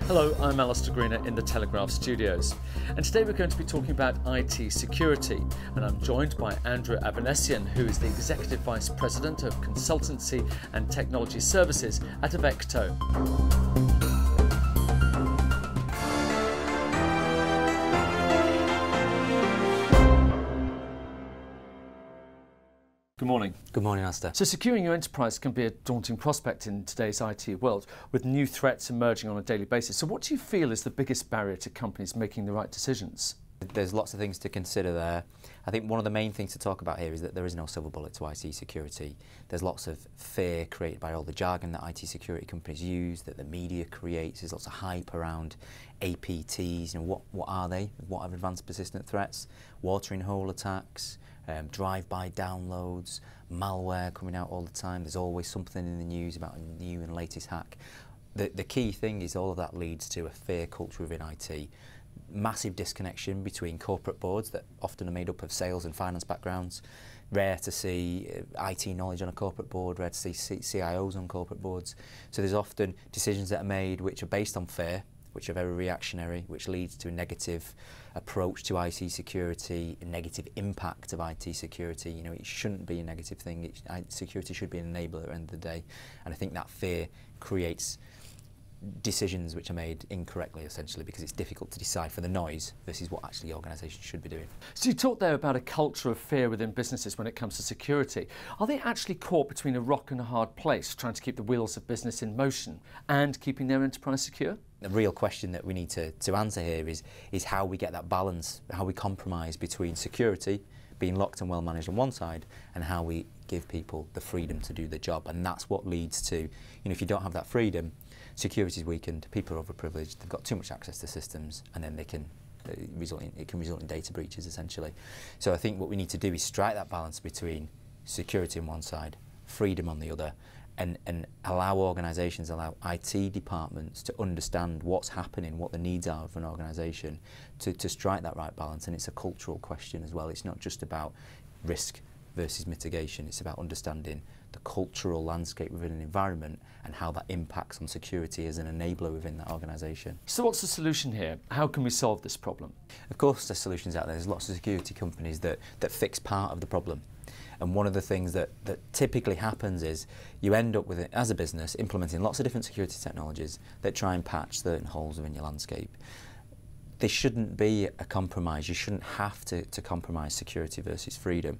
Hello, I'm Alistair Greener in the Telegraph studios, and today we're going to be talking about IT security, and I'm joined by Andrew Avanessian, who is the Executive Vice President of Consultancy and Technology Services at Avecto. Good morning. Good morning, Alistair. So securing your enterprise can be a daunting prospect in today's IT world, with new threats emerging on a daily basis. So what do you feel is the biggest barrier to companies making the right decisions? There's lots of things to consider there. I think one of the main things to talk about here is that there is no silver bullet to IT security. There's lots of fear created by all the jargon that IT security companies use, that the media creates. There's lots of hype around APTs. What are they? What are advanced persistent threats? Watering hole attacks, drive-by downloads, malware coming out all the time. There's always something in the news about a new and latest hack. The key thing is all of that leads to a fear culture within IT. Massive disconnection between corporate boards that often are made up of sales and finance backgrounds. Rare to see IT knowledge on a corporate board, rare to see CIOs on corporate boards. So there's often decisions that are made which are based on fear, which are very reactionary, which leads to a negative approach to IT security, a negative impact of IT security. You know, it shouldn't be a negative thing. Security should be an enabler at the end of the day. And I think that fear creates decisions which are made incorrectly, essentially, because it's difficult to decipher the noise versus what actually organisations should be doing. So you talked there about a culture of fear within businesses when it comes to security. Are they actually caught between a rock and a hard place, trying to keep the wheels of business in motion and keeping their enterprise secure? The real question that we need to answer here is how we get that balance, how we compromise between security, being locked and well managed on one side, and how we give people the freedom to do the job. And that's what leads to, if you don't have that freedom, security is weakened, people are overprivileged, they've got too much access to systems, and then it can result in data breaches, essentially. So I think what we need to do is strike that balance between security on one side, freedom on the other, and allow organisations, allow IT departments to understand what's happening, what the needs are of an organisation, to strike that right balance. And it's a cultural question as well. It's not just about risk versus mitigation. It's about understanding the cultural landscape within an environment and how that impacts on security as an enabler within that organisation. So what's the solution here? How can we solve this problem? Of course there's solutions out there. There's lots of security companies that fix part of the problem. And one of the things that typically happens is you end up with, as a business, implementing lots of different security technologies that try and patch certain holes within your landscape. There shouldn't be a compromise. You shouldn't have to compromise security versus freedom.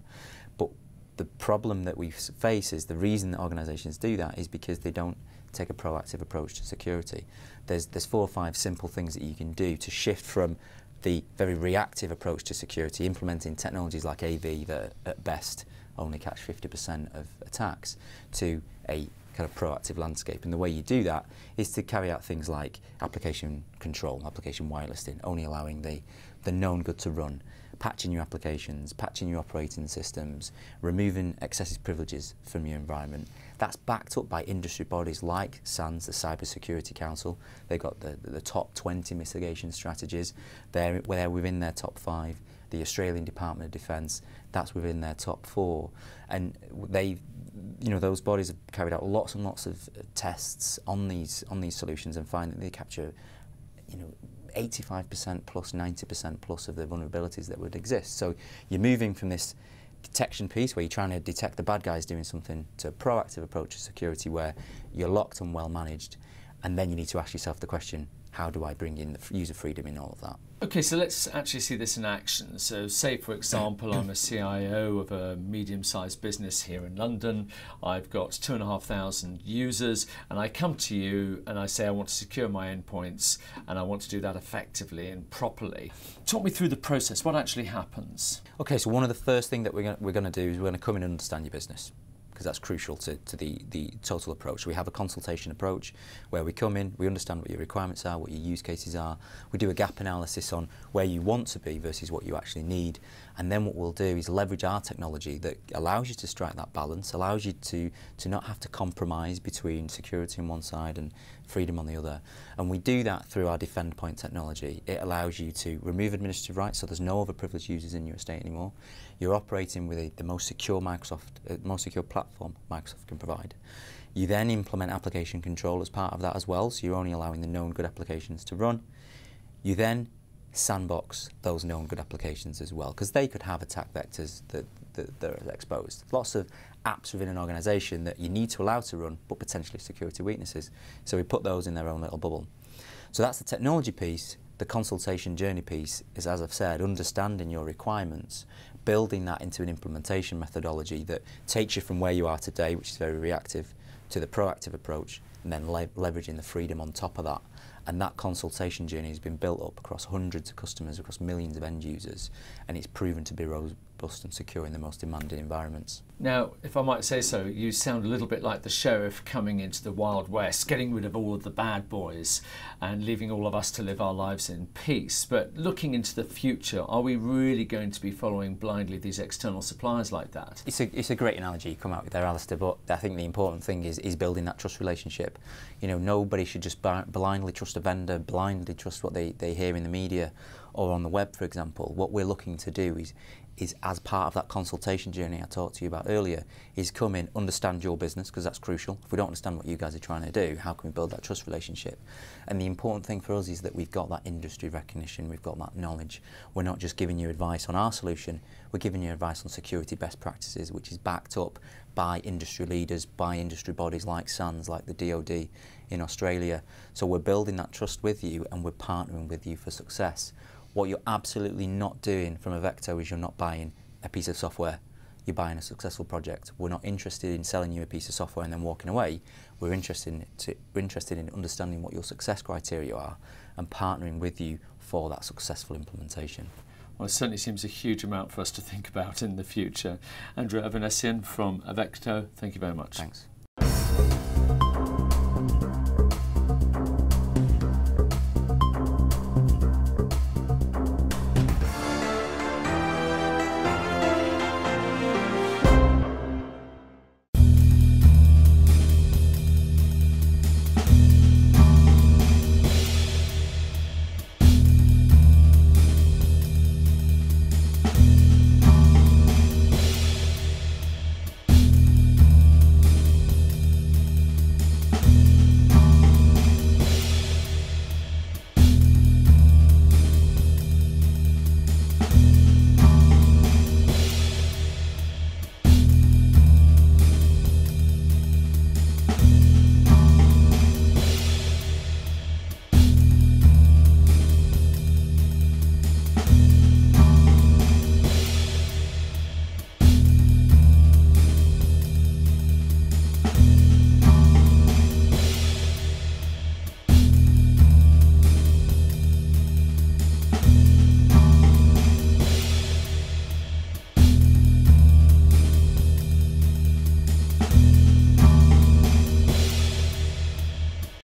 But the problem that we face is the reason that organisations do that is because they don't take a proactive approach to security. There's 4 or 5 simple things that you can do to shift from the very reactive approach to security, implementing technologies like AV that at best only catch 50% of attacks, to a kind of proactive landscape. And the way you do that is to carry out things like application control, application whitelisting, only allowing the known good to run, patching your applications, patching your operating systems, removing excessive privileges from your environment. That's backed up by industry bodies like SANS, the Cyber Security Council. They've got the top 20 mitigation strategies. They're within their top 5. The Australian Department of Defence, that's within their top 4. And those bodies have carried out lots and lots of tests on these solutions and find that they capture 85% plus, 90% plus of the vulnerabilities that would exist. So you're moving from this detection piece where you're trying to detect the bad guys doing something to a proactive approach to security where you're locked and well managed, and then you need to ask yourself the question, how do I bring in the user freedom in all of that? Okay, so let's actually see this in action. So say, for example, I'm a CIO of a medium-sized business here in London. I've got 2,500 users, and I come to you and I say I want to secure my endpoints, and I want to do that effectively and properly. Talk me through the process. What actually happens? Okay, so one of the first things that we're going to do is we're going to come in and understand your business, because that's crucial to the total approach. We have a consultation approach where we come in, we understand what your requirements are, what your use cases are, we do a gap analysis on where you want to be versus what you actually need, and then what we'll do is leverage our technology that allows you to strike that balance, allows you to not have to compromise between security on one side and freedom on the other. And we do that through our Defend Point technology. It allows you to remove administrative rights, so there's no overprivileged users in your estate anymore. You're operating with the most secure most secure platform platform Microsoft can provide. You then implement application control as part of that as well, so you're only allowing the known good applications to run. You then sandbox those known good applications as well, because they could have attack vectors that are exposed. Lots of apps within an organisation that you need to allow to run, but potentially security weaknesses. So we put those in their own little bubble. So that's the technology piece. The consultation journey piece is, as I've said, understanding your requirements, building that into an implementation methodology that takes you from where you are today, which is very reactive, to the proactive approach, and then leveraging the freedom on top of that. And that consultation journey has been built up across hundreds of customers, across millions of end users, and it's proven to be robust and secure in the most demanding environments. Now, if I might say so, you sound a little bit like the sheriff coming into the Wild West, getting rid of all of the bad boys and leaving all of us to live our lives in peace. But looking into the future, are we really going to be following blindly these external suppliers like that? It's a great analogy you come out with there, Alistair, but I think the important thing is building that trust relationship. You know, nobody should just blindly trust a vendor, blindly trust what they hear in the media or on the web, for example. What we're looking to do is as part of that consultation journey I talked to you about earlier, is come in, understand your business, because that's crucial. If we don't understand what you guys are trying to do, how can we build that trust relationship? And the important thing for us is that we've got that industry recognition, we've got that knowledge. We're not just giving you advice on our solution, we're giving you advice on security best practices, which is backed up by industry leaders, by industry bodies like SANS, like the DoD in Australia. So we're building that trust with you and we're partnering with you for success. What you're absolutely not doing from Avecto is you're not buying a piece of software, you're buying a successful project. We're not interested in selling you a piece of software and then walking away. We're interested in understanding what your success criteria are and partnering with you for that successful implementation. Well, it certainly seems a huge amount for us to think about in the future. Andrew Avanessian from Avecto, thank you very much. Thanks.